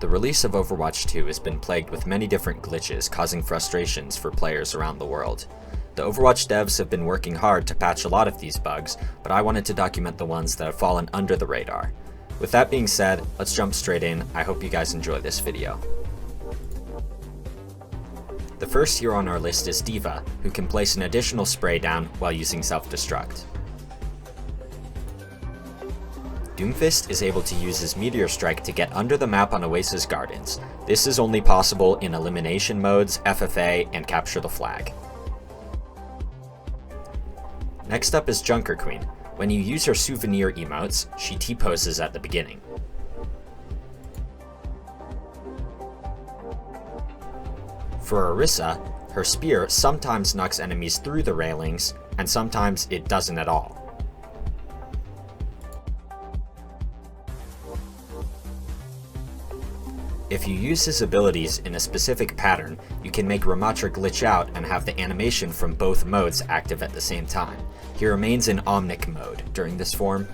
The release of Overwatch 2 has been plagued with many different glitches causing frustrations for players around the world. The Overwatch devs have been working hard to patch a lot of these bugs, but I wanted to document the ones that have fallen under the radar. With that being said, let's jump straight in. I hope you guys enjoy this video. The first hero on our list is D.Va, who can place an additional spray down while using self-destruct. Doomfist is able to use his Meteor Strike to get under the map on Oasis Gardens. This is only possible in elimination modes, FFA, and capture the flag. Next up is Junker Queen. When you use her souvenir emotes, she T-poses at the beginning. For Orisa, her spear sometimes knocks enemies through the railings, and sometimes it doesn't at all. If you use his abilities in a specific pattern, you can make Rammatra glitch out and have the animation from both modes active at the same time. He remains in Omnic mode during this form.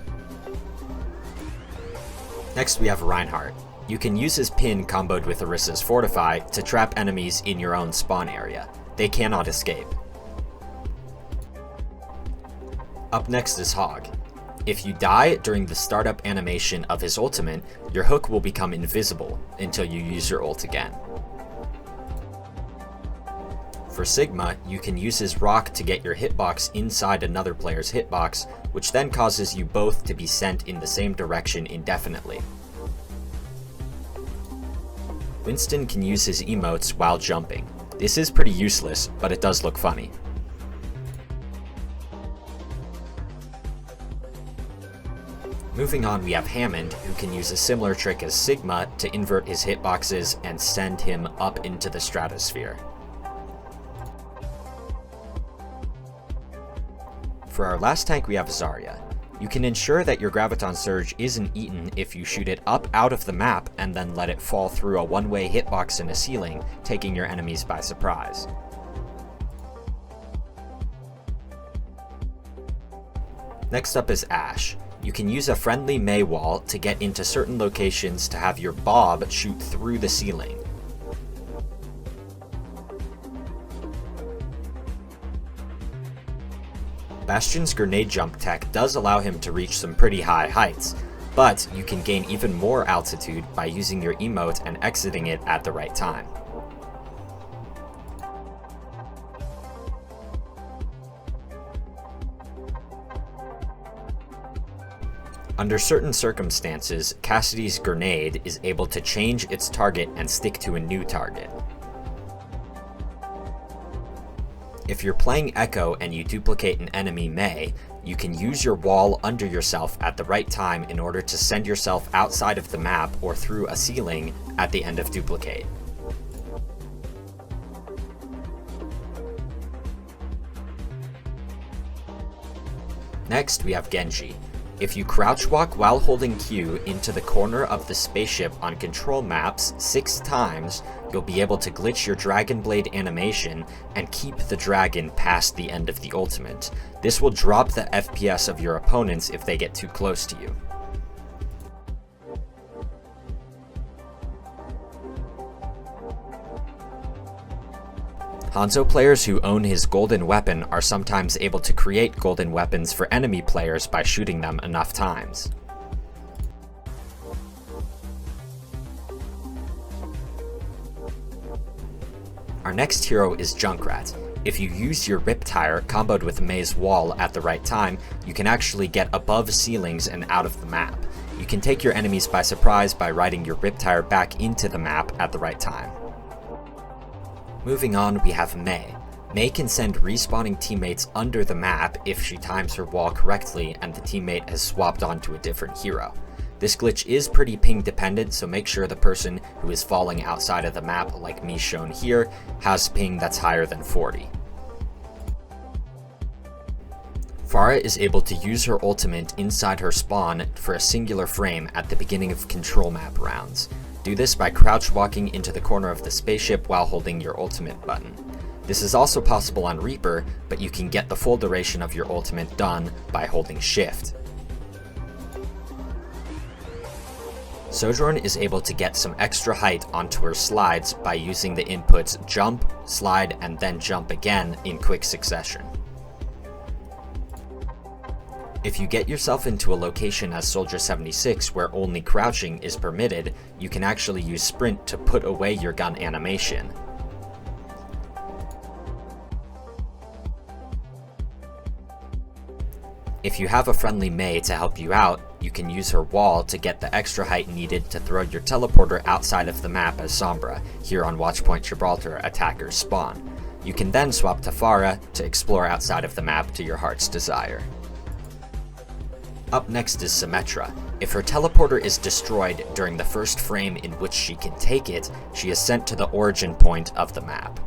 Next we have Reinhardt. You can use his pin comboed with Orisa's Fortify to trap enemies in your own spawn area. They cannot escape. Up next is Hog. If you die during the startup animation of his ultimate, your hook will become invisible until you use your ult again. For Sigma, you can use his rock to get your hitbox inside another player's hitbox, which then causes you both to be sent in the same direction indefinitely. Winston can use his emotes while jumping. This is pretty useless, but it does look funny. Moving on, we have Hammond, who can use a similar trick as Sigma to invert his hitboxes and send him up into the stratosphere. For our last tank, we have Zarya. You can ensure that your Graviton Surge isn't eaten if you shoot it up out of the map and then let it fall through a one-way hitbox in a ceiling, taking your enemies by surprise. Next up is Ashe. You can use a friendly Mei wall to get into certain locations to have your Bob shoot through the ceiling. Bastion's grenade jump tech does allow him to reach some pretty high heights, but you can gain even more altitude by using your emote and exiting it at the right time. Under certain circumstances, Cassidy's grenade is able to change its target and stick to a new target. If you're playing Echo and you duplicate an enemy Mei, you can use your wall under yourself at the right time in order to send yourself outside of the map or through a ceiling at the end of duplicate. Next, we have Genji. If you crouch walk while holding Q into the corner of the spaceship on control maps 6 times, you'll be able to glitch your Dragon Blade animation and keep the dragon past the end of the ultimate. This will drop the FPS of your opponents if they get too close to you. Hanzo players who own his golden weapon are sometimes able to create golden weapons for enemy players by shooting them enough times. Our next hero is Junkrat. If you use your Riptire comboed with Mei's wall at the right time, you can actually get above ceilings and out of the map. You can take your enemies by surprise by riding your Riptire back into the map at the right time. Moving on, we have Mei. Mei can send respawning teammates under the map if she times her wall correctly and the teammate has swapped onto a different hero. This glitch is pretty ping dependent, so make sure the person who is falling outside of the map, like me shown here, has ping that's higher than 40. Pharah is able to use her ultimate inside her spawn for a singular frame at the beginning of control map rounds. Do this by crouch walking into the corner of the spaceship while holding your ultimate button. This is also possible on Reaper, but you can get the full duration of your ultimate done by holding shift. Sojourn is able to get some extra height onto her slides by using the inputs jump, slide, and then jump again in quick succession. If you get yourself into a location as Soldier 76 where only crouching is permitted, you can actually use sprint to put away your gun animation. If you have a friendly Mei to help you out, you can use her wall to get the extra height needed to throw your teleporter outside of the map as Sombra. Here on Watchpoint Gibraltar, attackers spawn. You can then swap to Pharah to explore outside of the map to your heart's desire. Up next is Symmetra. If her teleporter is destroyed during the first frame in which she can take it, she is sent to the origin point of the map.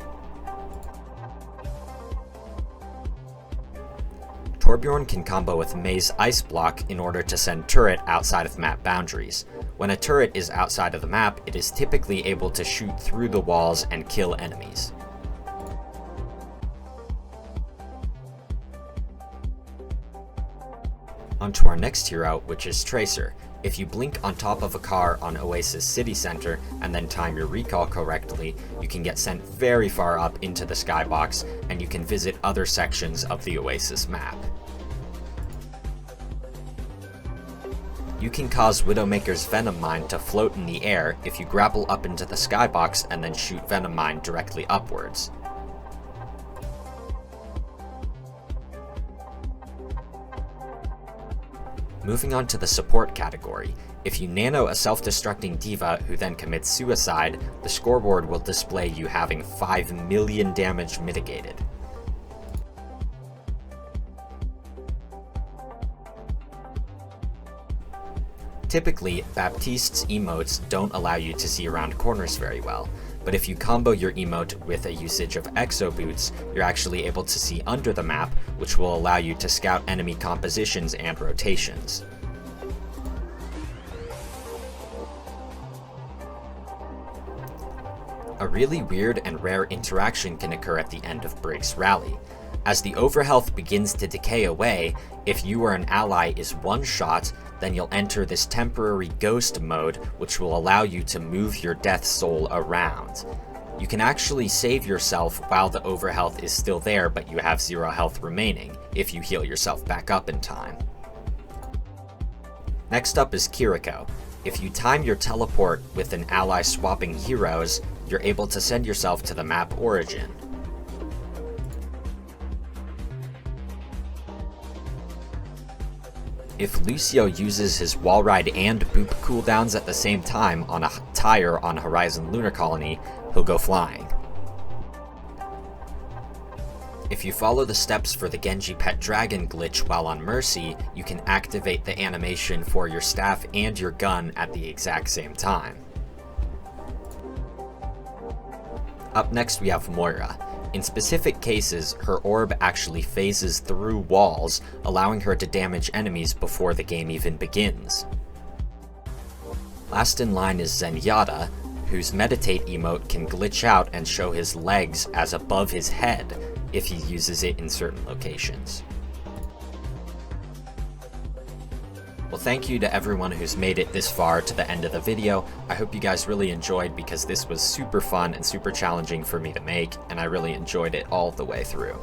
Torbjorn can combo with Mei's Ice Block in order to send turret outside of map boundaries. When a turret is outside of the map, it is typically able to shoot through the walls and kill enemies. Onto our next hero, which is Tracer. If you blink on top of a car on Oasis City Center and then time your recall correctly, you can get sent very far up into the skybox and you can visit other sections of the Oasis map. You can cause Widowmaker's Venom Mine to float in the air if you grapple up into the skybox and then shoot Venom Mine directly upwards. Moving on to the support category, if you nano a self-destructing diva who then commits suicide, the scoreboard will display you having 5 million damage mitigated. Typically, Baptiste's emotes don't allow you to see around corners very well, but if you combo your emote with a usage of Exo Boots, you're actually able to see under the map, which will allow you to scout enemy compositions and rotations. A really weird and rare interaction can occur at the end of Brig's rally. As the overhealth begins to decay away, if you or an ally is one-shot, then you'll enter this temporary ghost mode, which will allow you to move your death soul around. You can actually save yourself while the overhealth is still there, but you have 0 health remaining, if you heal yourself back up in time. Next up is Kiriko. If you time your teleport with an ally swapping heroes, you're able to send yourself to the map origin. If Lucio uses his wall ride and boop cooldowns at the same time on a tire on Horizon Lunar Colony, he'll go flying. If you follow the steps for the Genji Pet Dragon glitch while on Mercy, you can activate the animation for your staff and your gun at the exact same time. Up next we have Moira. In specific cases, her orb actually phases through walls, allowing her to damage enemies before the game even begins. Last in line is Zenyatta, whose meditate emote can glitch out and show his legs as above his head if he uses it in certain locations. Well, thank you to everyone who's made it this far to the end of the video. I hope you guys really enjoyed because this was super fun and super challenging for me to make, and I really enjoyed it all the way through.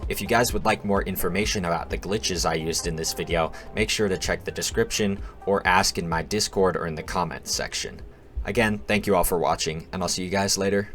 If you guys would like more information about the glitches I used in this video, make sure to check the description or ask in my Discord or in the comments section. Again, thank you all for watching, and I'll see you guys later.